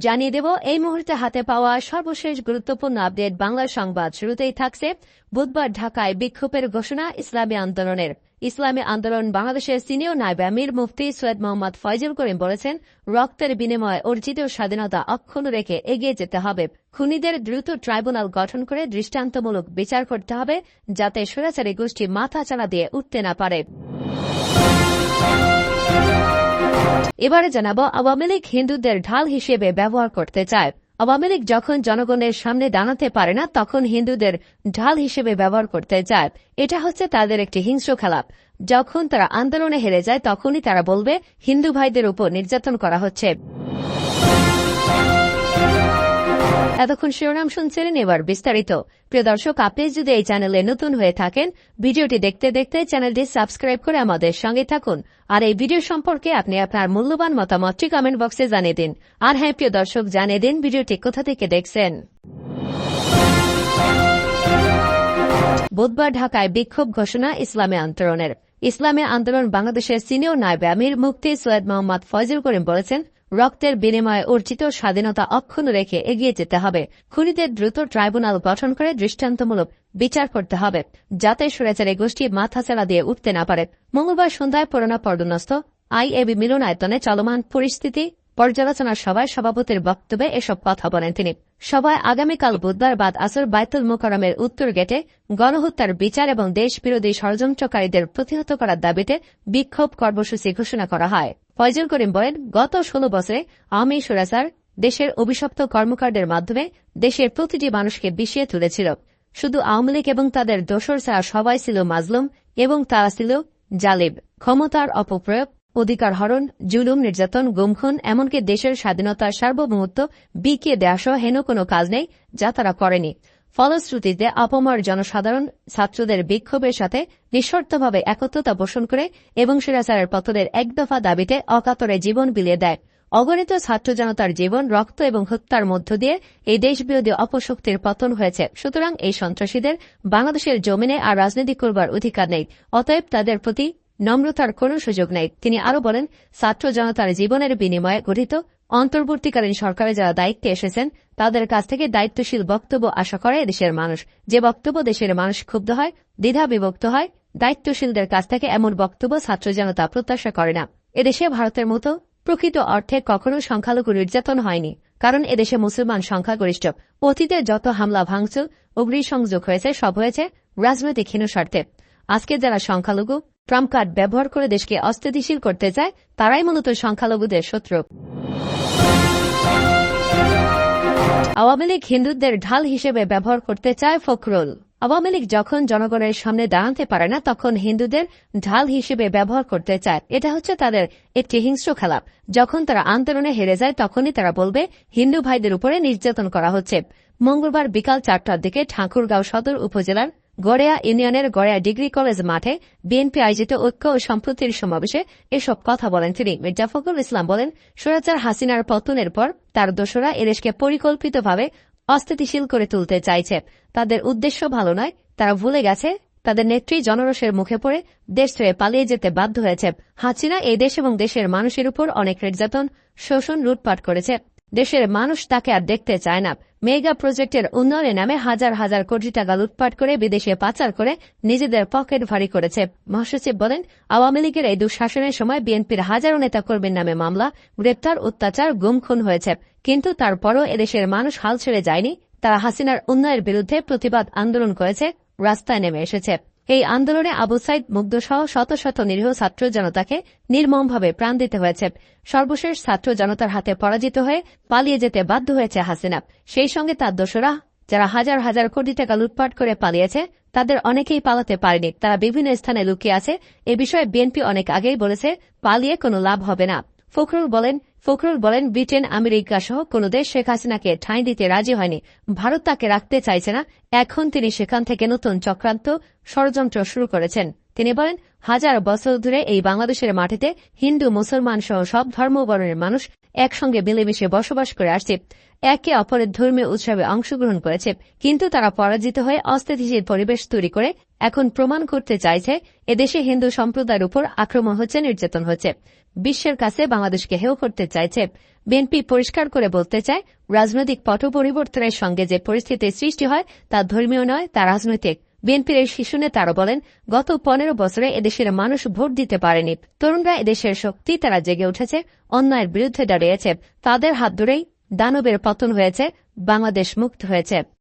জানিয়ে দেব এই মুহূর্তে হাতে পাওয়া সর্বশেষ গুরুত্বপূর্ণ আপডেট বাংলা সংবাদ। শুরুতেই থাকছে বুধবার ঢাকায় বিক্ষোভের ঘোষণা ইসলামী আন্দোলনের। ইসলামী আন্দোলন বাংলাদেশের সিনিয়র নায়েব আমির মুফতি সৈয়দ মোহাম্মদ ফয়জুল করিম বলেছেন, রক্তের বিনিময়ে অর্জিত স্বাধীনতা অক্ষুণ্ণ রেখে এগিয়ে যেতে হবে। খুনিদের দ্রুত ট্রাইব্যুনাল গঠন করে দৃষ্টান্তমূলক বিচার করতে হবে, যাতে স্বৈরাচারী গোষ্ঠী মাথাচাড়া দিয়ে উঠতে না পারে। এবারে জানাবো, আওয়ামী লীগ হিন্দুদের ঢাল হিসেবে ব্যবহার করতে চায়। আওয়ামী লীগ যখন জনগণের সামনে দাঁড়াতে পারে না, তখন হিন্দুদের ঢাল হিসেবে ব্যবহার করতে চায়। এটা হচ্ছে তাদের একটি হিংস্র খেলা। যখন তারা আন্দোলনে হেরে যায়, তখনই তারা বলবে হিন্দু ভাইদের উপর নির্যাতন করা হচ্ছে। এতক্ষণ শিরোনাম শুনছিলেন, এবার বিস্তারিত। প্রিয় দর্শক, আপনি যদি এই চ্যানেলে নতুন হয়ে থাকেন, ভিডিওটি দেখতে দেখতে চ্যানেলটি সাবস্ক্রাইব করে আমাদের সঙ্গে থাকুন। আর এই ভিডিও সম্পর্কে আপনি আপনার মূল্যবান মতামতটি কমেন্ট বক্সে জানিয়ে দিন। আর হ্যাঁ প্রিয় দর্শক, জানিয়ে দিন ভিডিওটি কোথা থেকে দেখছেন। বুধবার ঢাকায় বিক্ষোভ ঘোষণা ইসলামী আন্দোলনের। ইসলামী আন্দোলন বাংলাদেশের সিনিয়র নায়েব আমির মুফতি সৈয়দ মোহাম্মদ ফয়জুল করিম বলেছেন, রক্তের বিনিময়ে অর্জিত স্বাধীনতা অক্ষুণ্ণ রেখে এগিয়ে যেতে হবে। খুনিদের দ্রুত ট্রাইব্যুনাল গঠন করে দৃষ্টান্তমূলক বিচার করতে হবে, যাতে স্বৈরাচারী গোষ্ঠী মাথাচাড়া দিয়ে উঠতে না পারে। মঙ্গলবার সন্ধ্যায় পুরোনো পর্যটনস্থ আইএবি মিলনায়তনে চলমান পরিস্থিতি পর্যালোচনা সভায় সভাপতির বক্তব্যে এসব কথা বলেন তিনি। সভায় আগামীকাল বুধবার বাদ আসর বাইতুল মোকাররমের উত্তর গেটে গণহত্যার বিচার এবং দেশবিরোধী ষড়যন্ত্রকারীদের প্রতিহত করার দাবিতে বিক্ষোভ কর্মসূচি ঘোষণা করা হয়। ফয়জুল করিম বলেন, গত 16 বছরে আওয়ামী স্বৈরাচার দেশের অভিশপ্ত কর্মকাণ্ডের মাধ্যমে দেশের প্রতিটি মানুষকে বিষিয়ে তুলেছিল। শুধু আওয়ামী লীগ এবং তাদের দোসর ছাড়া সবাই ছিল মাজলুম এবং তারা ছিল জালিম। ক্ষমতার অপপ্রয়োগ, অধিকার হরণ, জুলুম, নির্যাতন, গুমখুন, এমনকি দেশের স্বাধীনতার সার্বভৌমত্ব বিকিয়ে দেওয়া সহ হেন কোনো কাজ নেই যা তারা করেনি। ফলশ্রুতিতে আপামর জনসাধারণ ছাত্রদের বিক্ষোভের সাথে নিঃশর্তভাবে একত্রতা পোষণ করে এবং স্বৈরাচারের পতনের একদফা দাবিতে অকাতরে জীবন বিলিয়ে দেয়। অগণিত ছাত্র জনতার জীবন, রক্ত এবং হত্যার মধ্য দিয়ে এই দেশবিরোধী অপশক্তির পতন হয়েছে। সুতরাং এই সন্ত্রাসীদের বাংলাদেশের জমিনে আর রাজনীতি করবার অধিকার নেই। অতএব তাদের প্রতি নম্রতার কোনো সুযোগ নেই। তিনি আরও বলেন, ছাত্র জনতার জীবনের বিনিময়ে গঠিত অন্তর্বর্তীকালীন সরকারে যারা দায়িত্বে এসেছেন, তাদের কাছ থেকে দায়িত্বশীল বক্তব্য আশা করে দেশের মানুষ। যে বক্তব্য দেশের মানুষ ক্ষুব্ধ হয়, দ্বিধা বিভক্ত হয়, দায়িত্বশীলদের কাছ থেকে এমন বক্তব্য ছাত্র জনতা প্রত্যাশা করে না। এদেশে ভারতের মতো প্রকৃত অর্থে কখনো সংখ্যালঘু নির্যাতন হয়নি, কারণ এদেশে মুসলমান সংখ্যাগরিষ্ঠ। অতীতে যত হামলা ভাঙচুর, অগ্নিসংযোগ হয়েছে, সব হয়েছে রাজনৈতিক হীন স্বার্থে। আজকে যারা সংখ্যালঘু ট্রাম্প কার্ড ব্যবহার করে দেশকে অস্থিতিশীল করতে চায়, তারাই মূলত সংখ্যালঘুদের শত্রু। আওয়ামী লীগ হিন্দুদের ঢাল হিসেবে ব্যবহার করতে চায় ফখরুল। আওয়ামী লীগ যখন জনগণের সামনে দাঁড়াতে পারে না, তখন হিন্দুদের ঢাল হিসেবে ব্যবহার করতে চায়। এটা হচ্ছে তাদের একটি হিংস্র খেলা। যখন তারা আন্দোলনে হেরে যায়, তখনই তারা বলবে হিন্দু ভাইদের উপরে নির্যাতন করা হচ্ছে। মঙ্গলবার বিকাল 4টার দিকে ঠাকুরগাঁও সদর উপজেলার গড়েয়া ইউনিয়নের গড়েয়া ডিগ্রি কলেজ মাঠে বিএনপি আয়োজিত ঐক্য ও সম্প্রীতির সমাবেশে এসব কথা বলেন তিনি। মির্জা ফখরুল ইসলাম বলেন, স্বৈরাচার হাসিনার পতনের পর তার দোসররা এদেশকে পরিকল্পিতভাবে অস্থিতিশীল করে তুলতে চাইছে। তাদের উদ্দেশ্য ভালো নয়, তারা ভুলে গেছে তাদের নেত্রী জনরোষের মুখে পড়ে দেশ ছেড়ে পালিয়ে যেতে বাধ্য হয়েছে। হাসিনা এই দেশ এবং দেশের মানুষের উপর অনেক নির্যাতন, শোষণ, লুটপাট করেছে। দেশের মানুষ তাকে আর দেখতে চায় না। মেগা প্রজেক্টের উন্নয়নের নামে হাজার হাজার কোটি টাকা লুটপাট করে বিদেশে পাচার করে নিজেদের পকেট ভারী করেছে। মহাসচিব বলেন, আওয়ামী লীগের এই দুঃশাসনের সময় বিএনপির হাজারো নেতাকর্মীর নামে মামলা, গ্রেপ্তার, অত্যাচার, গুম, খুন হয়েছে। কিন্তু তারপরও এদেশের মানুষ হাল ছেড়ে যায়নি। তারা হাসিনার উন্নয়নের বিরুদ্ধে প্রতিবাদ আন্দোলন করেছে, রাস্তায় নেমে এসেছে। এই আন্দোলনে আবু সাইদ, মুগ্ধসহ শত শত নিরীহ ছাত্র জনতাকে নির্মমভাবে প্রাণ দিতে হয়েছে। সর্বশেষ ছাত্র জনতার হাতে পরাজিত হয়ে পালিয়ে যেতে বাধ্য হয়েছে হাসিনা। সেই সঙ্গে তার দোসরা, যারা হাজার হাজার কোটি টাকা লুটপাট করে পালিয়েছে, তাদের অনেকেই পালাতে পারেনি। তারা বিভিন্ন স্থানে লুকিয়ে আছে। এ বিষয়ে বিএনপি অনেক আগেই বলেছে, পালিয়ে কোনো লাভ হবে না। ফখরুল বলেন, ব্রিটেন, আমেরিকা সহ কোনো দেশ শেখ হাসিনাকে ঠাঁই দিতে রাজি হয়নি। ভারত তাকে রাখতে চাইছে না। এখন তিনি সেখান থেকে নতুন চক্রান্ত, ষড়যন্ত্র শুরু করেছেন। তিনি বলেন, হাজার বছর ধরে এই বাংলাদেশের মাটিতে হিন্দু মুসলমান সহ সব ধর্মবর্ণের মানুষ একসঙ্গে মিলেমিশে বসবাস করে আসছে, একে অপরের ধর্মীয় উৎসবে অংশগ্রহণ করেছে। কিন্তু তারা পরাজিত হয়ে অস্থিতিশীল পরিবেশ তৈরি করে এখন প্রমাণ করতে চাইছে এদেশে হিন্দু সম্প্রদায়ের উপর আক্রমণ হচ্ছে, নির্যাতন হচ্ছে। বিশ্বের কাছে বাংলাদেশকে হেয় করতে চাইছে। বিএনপি পরিষ্কার করে বলতে চায়, রাজনৈতিক পট পরিবর্তনের সঙ্গে যে পরিস্থিতির সৃষ্টি হয় তা ধর্মীয় নয়, তা রাজনৈতিক। বিএনপির এই শীর্ষ নেতারা বলেন, গত 15 বছরে এদেশের মানুষ ভোট দিতে পারেনি। তরুণরা এদেশের শক্তি, তারা জেগে উঠেছে, অন্যায়ের বিরুদ্ধে দাঁড়িয়েছে। তাদের হাত ধরেই দানবের পতন হয়েছে, বাংলাদেশ মুক্ত হয়েছে।